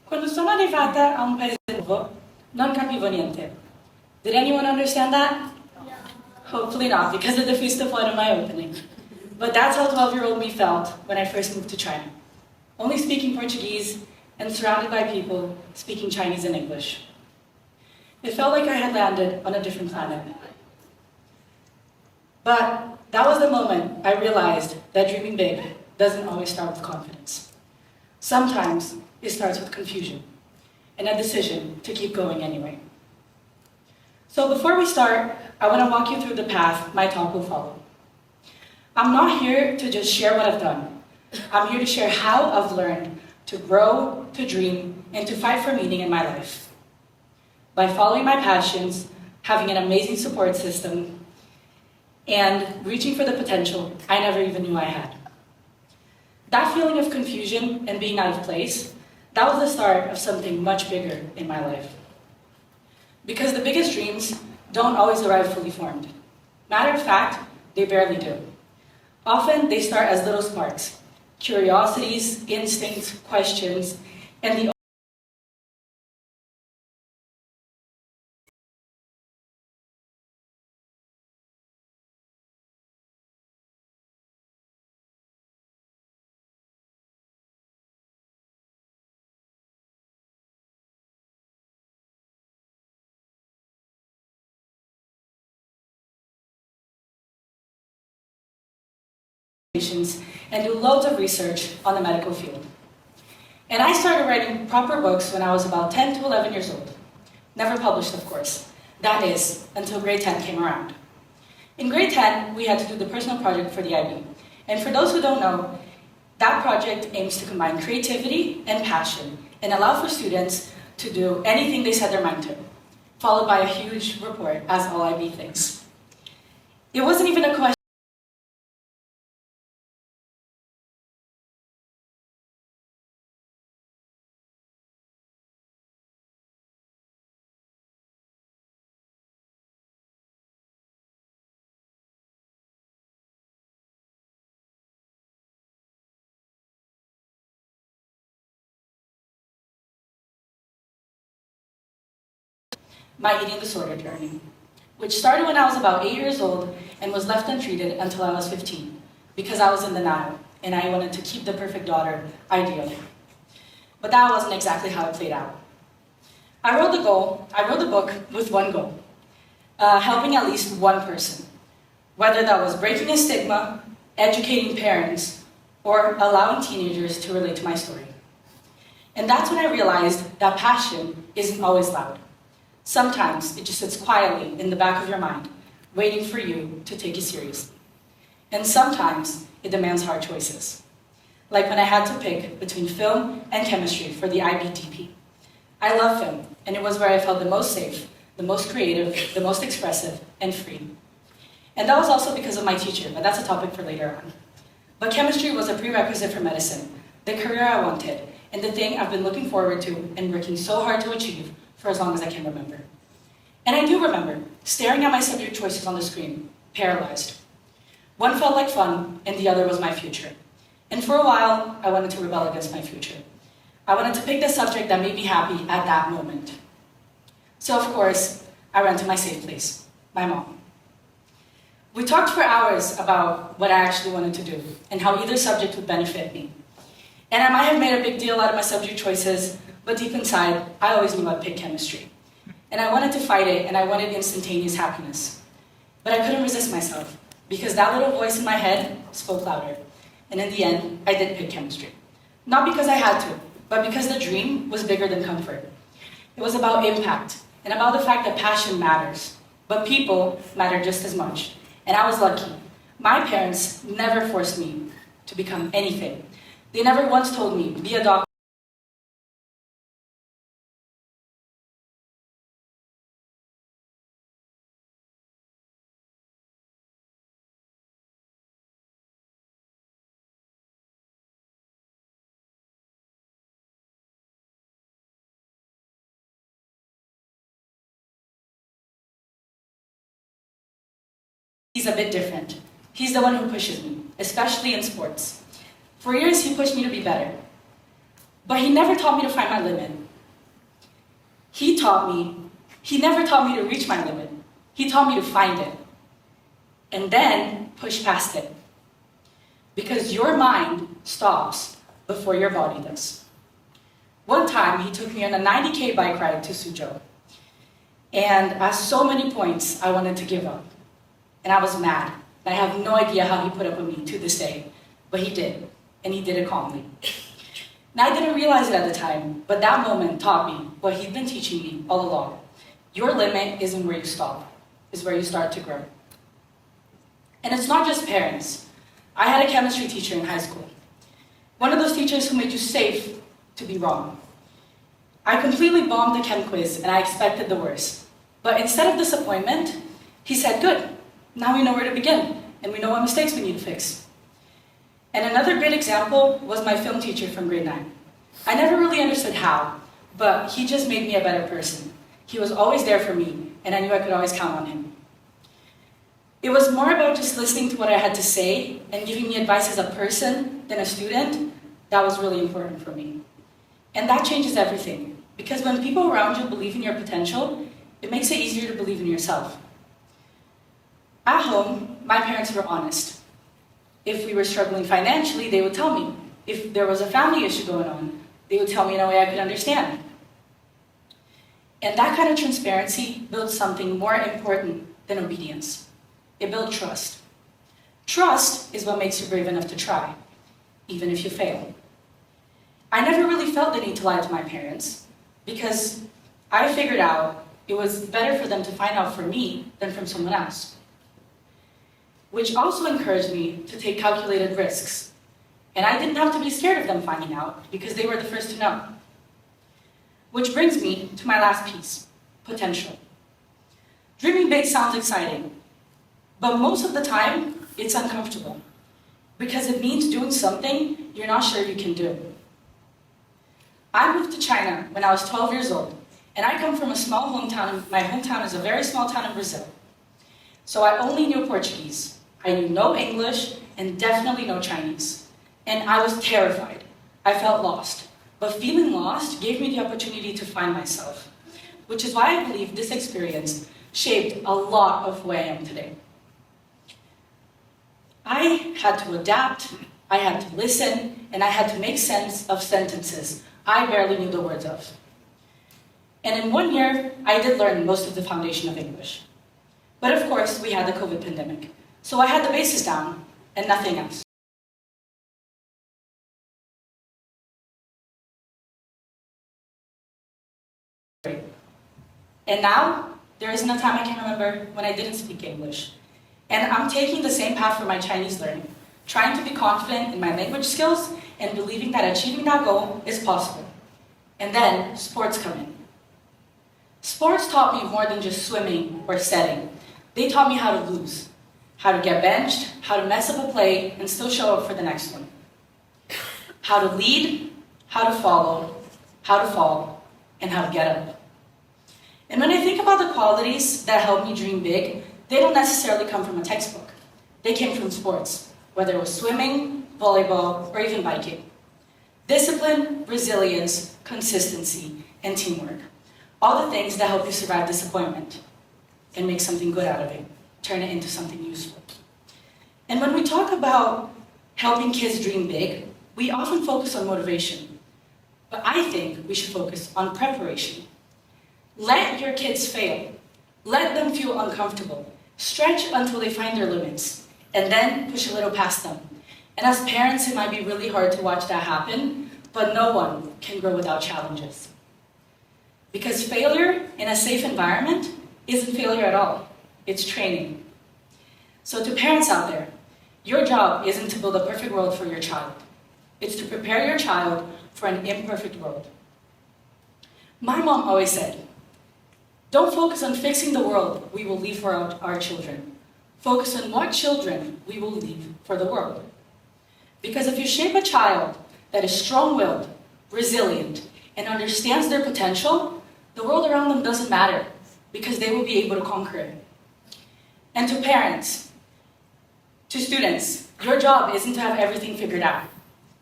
Quando sono arrivata a un paese nuovo, non capivo niente. Did anyone understand that? Hopefully not, because of the Fista point of my opening. But that's how 12-year-old me felt when I first moved to China. Only speaking Portuguese and surrounded by people speaking Chinese and English. It felt like I had landed on a different planet. But that was the moment I realized that dreaming big doesn't always start with confidence. Sometimes it starts with confusion and a decision to keep going anyway. So before we start, I want to walk you through the path my talk will follow. I'm not here to just share what I've done. I'm here to share how I've learned to grow, to dream, and to fight for meaning in my life. By following my passions, having an amazing support system, and reaching for the potential I never even knew I had. That feeling of confusion and being out of place, that was the start of something much bigger in my life. Because the biggest dreams don't always arrive fully formed. Matter of fact, they barely do. Often they start as little sparks, curiosities, instincts, questions, and the and do loads of research on the medical field. And I started writing proper books when I was about 10 to 11 years old. Never published, of course. That is, until grade 10 came around. In grade 10, we had to do the personal project for the IB. And for those who don't know, that project aims to combine creativity and passion and allow for students to do anything they set their mind to, followed by a huge report, as all IB thinks. It wasn't even a question. My eating disorder journey, which started when I was about 8 years old and was left untreated until I was 15, because I was in denial and I wanted to keep the perfect daughter ideal. But that wasn't exactly how it played out. I wrote the book with one goal, helping at least one person, whether that was breaking a stigma, educating parents, or allowing teenagers to relate to my story. And that's when I realized that passion isn't always loud. Sometimes it just sits quietly in the back of your mind, waiting for you to take it seriously. And sometimes it demands hard choices. Like when I had to pick between film and chemistry for the IBDP. I love film, and it was where I felt the most safe, the most creative, the most expressive, and free. And that was also because of my teacher, but that's a topic for later on. But chemistry was a prerequisite for medicine, the career I wanted, and the thing I've been looking forward to and working so hard to achieve for as long as I can remember. And I do remember staring at my subject choices on the screen, paralyzed. One felt like fun, and the other was my future. And for a while, I wanted to rebel against my future. I wanted to pick the subject that made me happy at that moment. So of course, I ran to my safe place, my mom. We talked for hours about what I actually wanted to do, and how either subject would benefit me. And I might have made a big deal out of my subject choices, but deep inside, I always knew I'd pick chemistry. And I wanted to fight it, and I wanted instantaneous happiness. But I couldn't resist myself, because that little voice in my head spoke louder. And in the end, I did pick chemistry. Not because I had to, but because the dream was bigger than comfort. It was about impact, and about the fact that passion matters. But people matter just as much. And I was lucky. My parents never forced me to become anything. They never once told me, be a doctor. He's a bit different. He's the one who pushes me, especially in sports. For years, he pushed me to be better. But he never taught me to find my limit. He never taught me to reach my limit. He taught me to find it. And then push past it. Because your mind stops before your body does. One time, he took me on a 90K bike ride to Suzhou. And at so many points, I wanted to give up. And I was mad. And I have no idea how he put up with me to this day. But he did. And he did it calmly. And I didn't realize it at the time, but that moment taught me what he'd been teaching me all along. Your limit isn't where you stop, it's where you start to grow. And it's not just parents. I had a chemistry teacher in high school. One of those teachers who made you safe to be wrong. I completely bombed the chem quiz and I expected the worst. But instead of disappointment, he said, good, now we know where to begin and we know what mistakes we need to fix. And another great example was my film teacher from grade 9. I never really understood how, but he just made me a better person. He was always there for me, and I knew I could always count on him. It was more about just listening to what I had to say and giving me advice as a person than a student. That was really important for me. And that changes everything, because when people around you believe in your potential, it makes it easier to believe in yourself. At home, my parents were honest. If we were struggling financially, they would tell me. If there was a family issue going on, they would tell me in a way I could understand. And that kind of transparency builds something more important than obedience. It builds trust. Trust is what makes you brave enough to try, even if you fail. I never really felt the need to lie to my parents, because I figured out it was better for them to find out from me than from someone else. Which also encouraged me to take calculated risks. And I didn't have to be scared of them finding out, because they were the first to know. Which brings me to my last piece, potential. Dreaming big sounds exciting, but most of the time, it's uncomfortable, because it means doing something you're not sure you can do. I moved to China when I was 12 years old, and I come from a small hometown. My hometown is a very small town in Brazil. So I only knew Portuguese. I knew no English and definitely no Chinese. And I was terrified. I felt lost. But feeling lost gave me the opportunity to find myself, which is why I believe this experience shaped a lot of who I am today. I had to adapt, I had to listen, and I had to make sense of sentences I barely knew the words of. And in 1 year, I did learn most of the foundation of English. But of course, we had the COVID pandemic. So I had the basis down, and nothing else. And now, there isn't a time I can remember when I didn't speak English. And I'm taking the same path for my Chinese learning, trying to be confident in my language skills and believing that achieving that goal is possible. And then, sports come in. Sports taught me more than just swimming or setting. They taught me how to lose, how to get benched, how to mess up a play and still show up for the next one. How to lead, how to follow, how to fall, and how to get up. And when I think about the qualities that help me dream big, they don't necessarily come from a textbook. They came from sports, whether it was swimming, volleyball, or even biking. Discipline, resilience, consistency, and teamwork. All the things that help you survive disappointment and make something good out of it, turn it into something useful. And when we talk about helping kids dream big, we often focus on motivation. But I think we should focus on preparation. Let your kids fail. Let them feel uncomfortable. Stretch until they find their limits, and then push a little past them. And as parents, it might be really hard to watch that happen, but no one can grow without challenges. Because failure in a safe environment isn't failure at all. It's training. So to parents out there, your job isn't to build a perfect world for your child. It's to prepare your child for an imperfect world. My mom always said, don't focus on fixing the world we will leave for our children. Focus on what children we will leave for the world. Because if you shape a child that is strong-willed, resilient, and understands their potential, the world around them doesn't matter, because they will be able to conquer it. And to parents, to students, your job isn't to have everything figured out.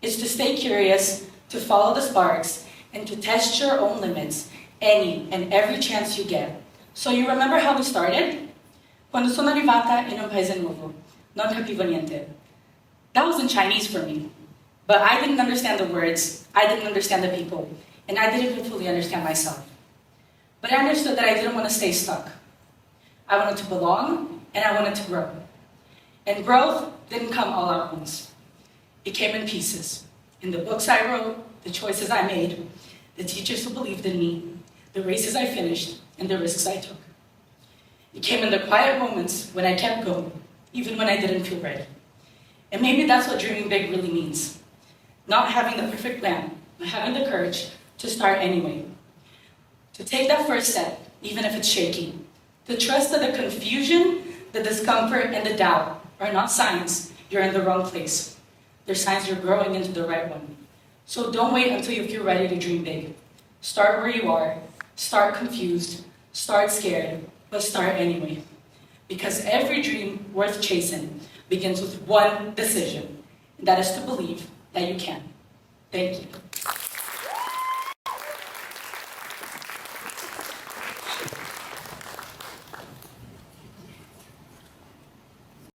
It's to stay curious, to follow the sparks, and to test your own limits any and every chance you get. So you remember how we started? Quando sono arrivata in un paese nuovo, non capivo niente. That was in Chinese for me. But I didn't understand the words, I didn't understand the people, and I didn't even fully understand myself. But I understood that I didn't want to stay stuck. I wanted to belong, and I wanted to grow. And growth didn't come all at once. It came in pieces. In the books I wrote, the choices I made, the teachers who believed in me, the races I finished, and the risks I took. It came in the quiet moments when I kept going, even when I didn't feel ready. And maybe that's what dreaming big really means. Not having the perfect plan, but having the courage to start anyway. To take that first step, even if it's shaky. To trust that the confusion, the discomfort, and the doubt are not signs you're in the wrong place. They're signs you're growing into the right one. So don't wait until you feel ready to dream big. Start where you are, start confused, start scared, but start anyway. Because every dream worth chasing begins with one decision, and that is to believe that you can. Thank you.